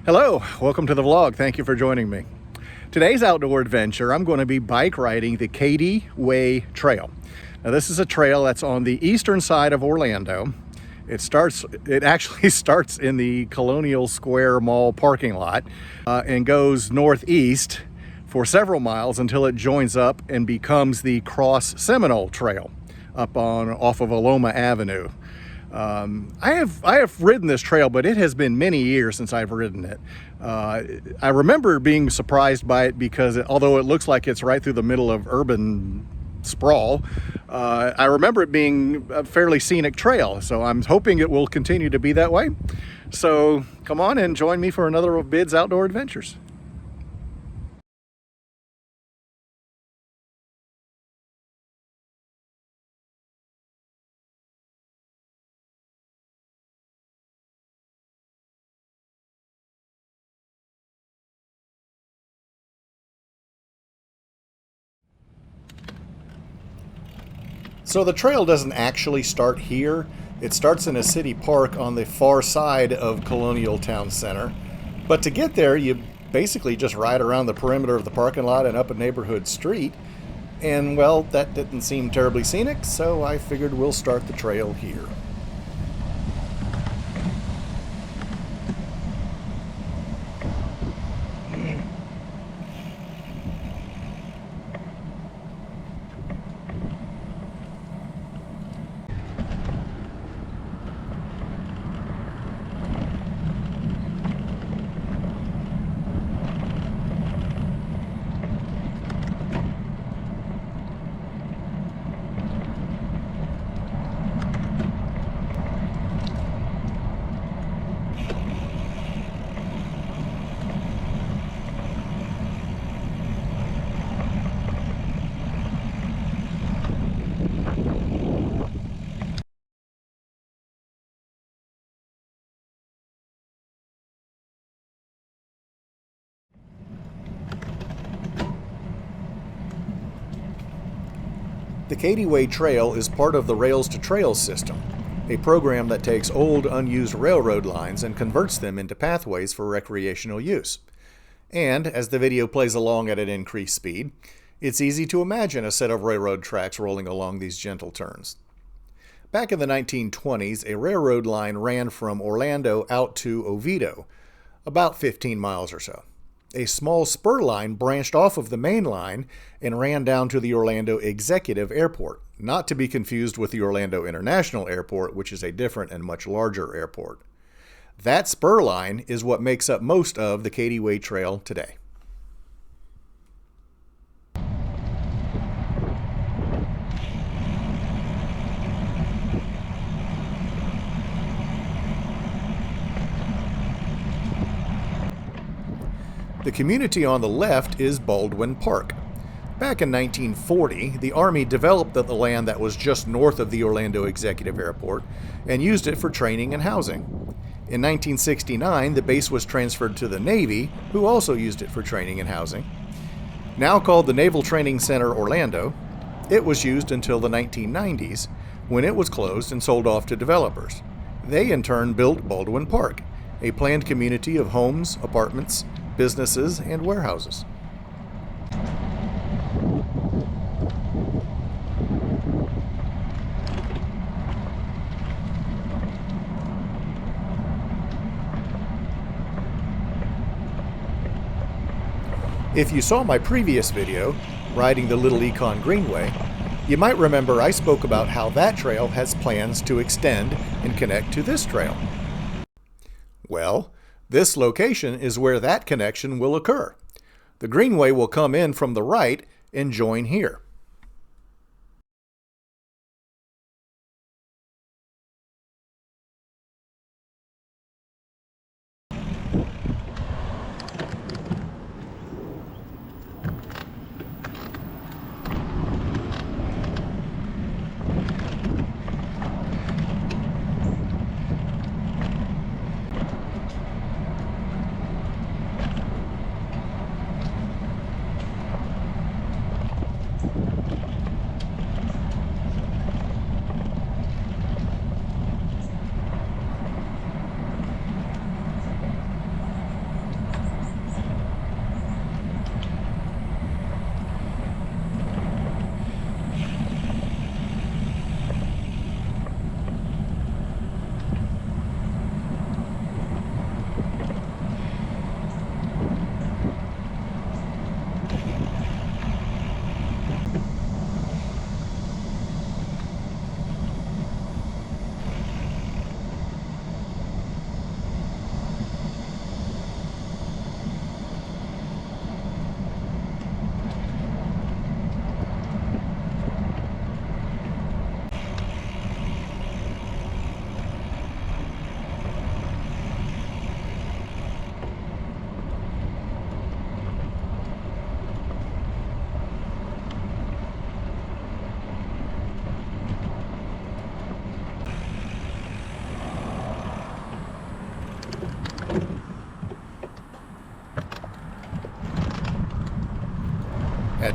Hello, welcome to the vlog. Thank you for joining me. Today's outdoor adventure, I'm going to be bike riding the Cady Way Trail. Now this is a trail that's on the eastern side of Orlando. It actually starts in the Colonial Square Mall parking lot and goes northeast for several miles until it joins up and becomes the Cross Seminole Trail off of Aloma Avenue. I have ridden this trail, but it has been many years since I've ridden it. I remember being surprised by it because although it looks like it's right through the middle of urban sprawl, I remember it being a fairly scenic trail. So I'm hoping it will continue to be that way. So come on and join me for another of Bid's outdoor adventures. So the trail doesn't actually start here. It starts in a city park on the far side of Colonial Town Center. But to get there, you basically just ride around the perimeter of the parking lot and up a neighborhood street. And well, that didn't seem terribly scenic, so I figured we'll start the trail here. The Cady Way Trail is part of the Rails to Trails system, a program that takes old, unused railroad lines and converts them into pathways for recreational use. And, as the video plays along at an increased speed, it's easy to imagine a set of railroad tracks rolling along these gentle turns. Back in the 1920s, a railroad line ran from Orlando out to Oviedo, about 15 miles or so. A small spur line branched off of the main line and ran down to the Orlando Executive Airport, not to be confused with the Orlando International Airport, which is a different and much larger airport. That spur line is what makes up most of the Cady Way Trail today. The community on the left is Baldwin Park. Back in 1940, the Army developed the land that was just north of the Orlando Executive Airport and used it for training and housing. In 1969, the base was transferred to the Navy, who also used it for training and housing. Now called the Naval Training Center Orlando, it was used until the 1990s, when it was closed and sold off to developers. They in turn built Baldwin Park, a planned community of homes, apartments, businesses, and warehouses. If you saw my previous video, riding the Little Econ Greenway, you might remember I spoke about how that trail has plans to extend and connect to this trail. Well, this location is where that connection will occur. The Greenway will come in from the right and join here.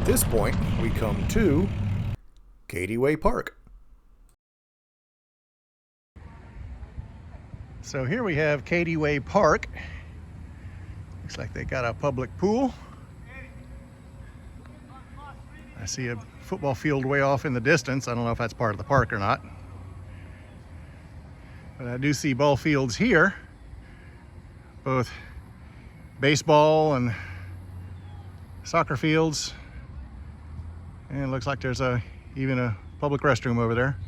At this point, we come to Cady Way Park. So here we have Cady Way Park. Looks like they got a public pool. I see a football field way off in the distance. I don't know if that's part of the park or not. But I do see ball fields here, both baseball and soccer fields. And it looks like there's even a public restroom over there.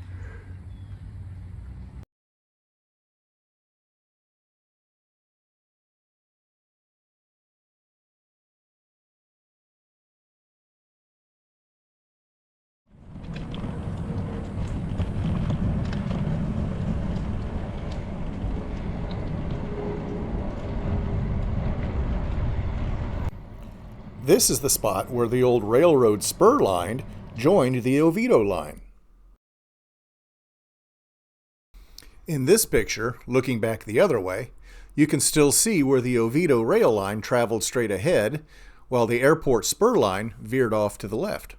This is the spot where the old railroad spur line joined the Oviedo line. In this picture, looking back the other way, you can still see where the Oviedo rail line traveled straight ahead, while the airport spur line veered off to the left.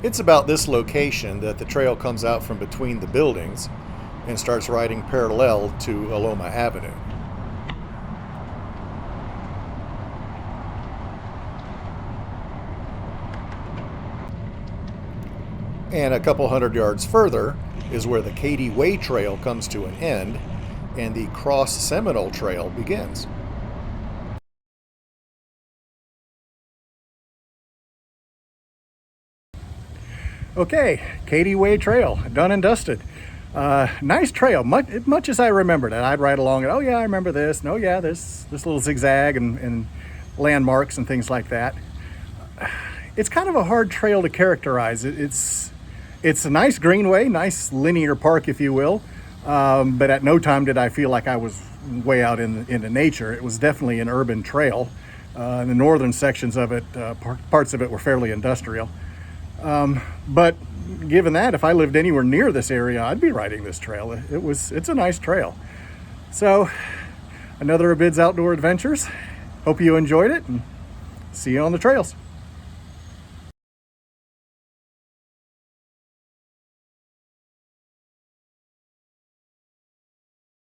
It's about this location that the trail comes out from between the buildings and starts riding parallel to Aloma Avenue. And a couple hundred yards further is where the Cady Way Trail comes to an end and the Cross Seminole Trail begins. Okay, Cady Way Trail, done and dusted. Nice trail, much as I remembered it. I'd ride along it. Oh yeah, I remember this. And, oh yeah, there's this little zigzag and landmarks and things like that. It's kind of a hard trail to characterize. It's a nice greenway, nice linear park, if you will. But at no time did I feel like I was way out into nature. It was definitely an urban trail. In the northern sections of it, parts of it were fairly industrial. But given that, if I lived anywhere near this area, I'd be riding this trail. It's a nice trail. So, another of Bid's Outdoor Adventures. Hope you enjoyed it, and see you on the trails.